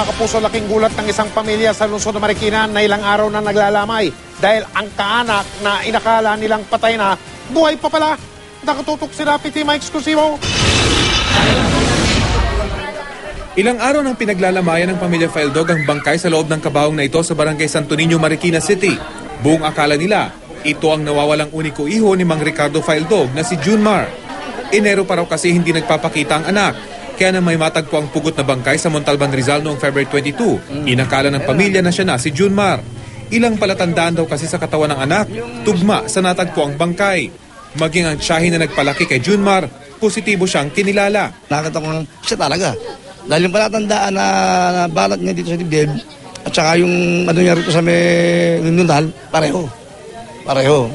mga kapuso, laking gulat ng isang pamilya sa lungsod ng Marikina na ilang araw na naglalamay dahil ang kaanak na inakala nilang patay na, buhay pa pala. Nakatutok si Rafi Tima Eksklusibo. Ilang araw nang pinaglalamayan ng pamilya Faildog ang bangkay sa loob ng kabaong na ito sa barangay Santo Niño, Marikina City. Buong akala nila, ito ang nawawalang uniko iho ni Mang Ricardo Faildog na si Junmar. Enero pa raw kasi hindi nagpapakita ang anak. Kaya na may matagpo ang pugot na bangkay sa Montalban, Rizal noong February 22. Inakala ng pamilya na siya na si Junmar. Ilang palatandaan daw kasi sa katawan ng anak, tugma sa natagpo ang bangkay. Maging ang tiyahin na nagpalaki kay Junmar, positibo siyang kinilala. Nakita ko siya talaga. Dahil yung palatandaan na balat niya dito sa dibdib, at saka yung ano niya rito sa may nunal, pareho. Pareho.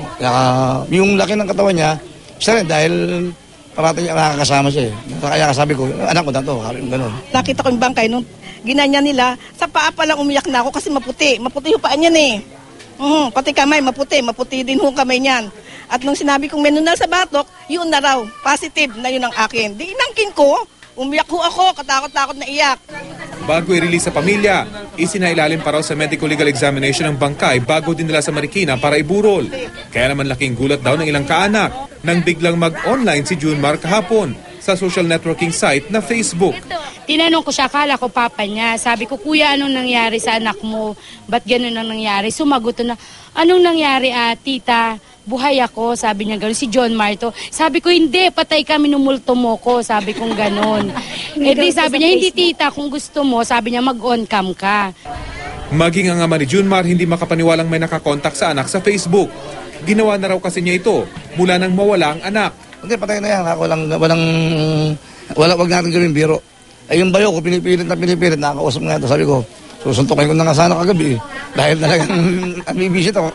Yung laki ng katawan niya, siya rin dahil parati niya nakakasama siya eh. Kaya sabi ko, anak ko na to, gano'n. Nakita ko yung bangkay nung ginanya nila, sa paa pa lang umiyak na ako kasi maputi. Maputi yung paa niyan eh. Pati kamay, maputi din yung kamay niyan. At nung sinabi kong menunal sa batok, yun na raw, positive na yun ang akin. Di inangkin ko, umiyak ho ako, katakot-takot na iyak. Bago i-release sa pamilya, isinailalim pa raw sa medical legal examination ng bangkay bago dinala sa Marikina para iburol. Kaya naman laking gulat daw ng ilang kaanak nang biglang mag-online si Junmar kahapon sa social networking site na Facebook. Tinanong ko siya, akala ko papa niya. Sabi ko, kuya, anong nangyari sa anak mo? Ba't ganun ang nangyari? Sumagot na, anong nangyari, tita? Buhay ako, sabi niya gano'n, si John Marto. Sabi ko, hindi, patay ka, minumulto mo ko, sabi kong gano'n. Di sabi niya, hindi tita, kung gusto mo, sabi niya, mag-on cam ka. Maging ang ama ni Junmar, hindi makapaniwalang may nakakontak sa anak sa Facebook. Ginawa na raw kasi niya ito mula nang mawala ang anak. Hindi, patay na yan. Wag natin gawin biro. Ay yung bayo ko, pinipilit, nakakausap nga ito. Sabi ko, susuntukin ko na nga sana kagabi. Dahil talagang bibisit ako.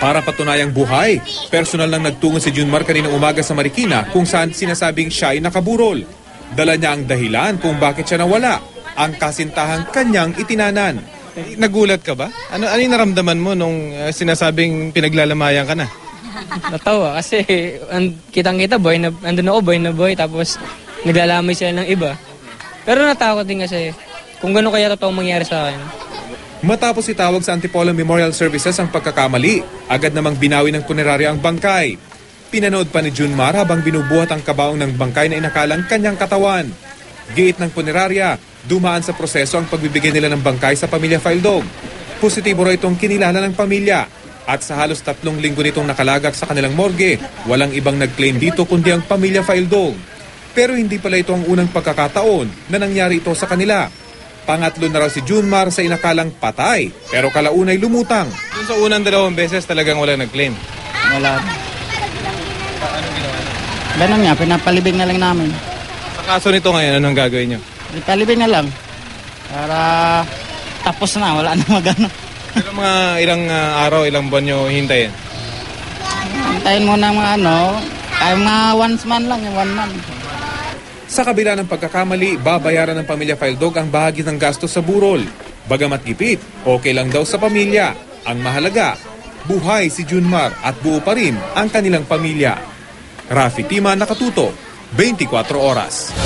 Para patunayang buhay, personal lang nagtungo si Junmar kaninang umaga sa Marikina kung saan sinasabing siya ay nakaburol. Dala niya ang dahilan kung bakit siya nawala, ang kasintahang kanyang itinanan. Nagulat ka ba? Ano yung naramdaman mo nung sinasabing pinaglalamayan ka na? Natawa kasi kitang-kita andun ako boy na boy tapos naglalamay sila ng iba. Pero natakot din kasi kung gano'n kaya totoong mangyari sa akin. Matapos itawag sa Antipolo Memorial Services ang pagkakamali, agad namang binawi ng punerarya ang bangkay. Pinanood pa ni Junmar habang binubuhat ang kabaong ng bangkay na inakalang kanyang katawan. Giit ng punerarya, dumaan sa proseso ang pagbibigay nila ng bangkay sa pamilya Faildog. Positibo raw itong kinilala ng pamilya. At sa halos 3 linggo nitong nakalagak sa kanilang morgue, walang ibang nag-claim dito kundi ang pamilya Faildog. Pero hindi pala ito ang unang pagkakataon na nangyari ito sa kanila. Pangatlo na raw si Junmar sa inakalang patay, pero kalaunay lumutang. Doon sa unang 2 beses talagang wala nag-claim? Wala. Ganun nga, pinapalibing na lang namin. Sa kaso nito ngayon, anong gagawin nyo? Pinapalibing na lang. Para tapos na, wala na magano. Pero mga ilang araw, ilang buwan nyo hintayin? Hintayin mo na mga kaya mga once man lang, yung 1 month. Sa kabila ng pagkakamali, babayaran ng pamilya Faildog ang bahagi ng gastos sa burol. Bagamat gipit, okay lang daw sa pamilya. Ang mahalaga, buhay si Junmar at buo pa rin ang kanilang pamilya. Rafi Tima, Nakatuto, 24 Oras.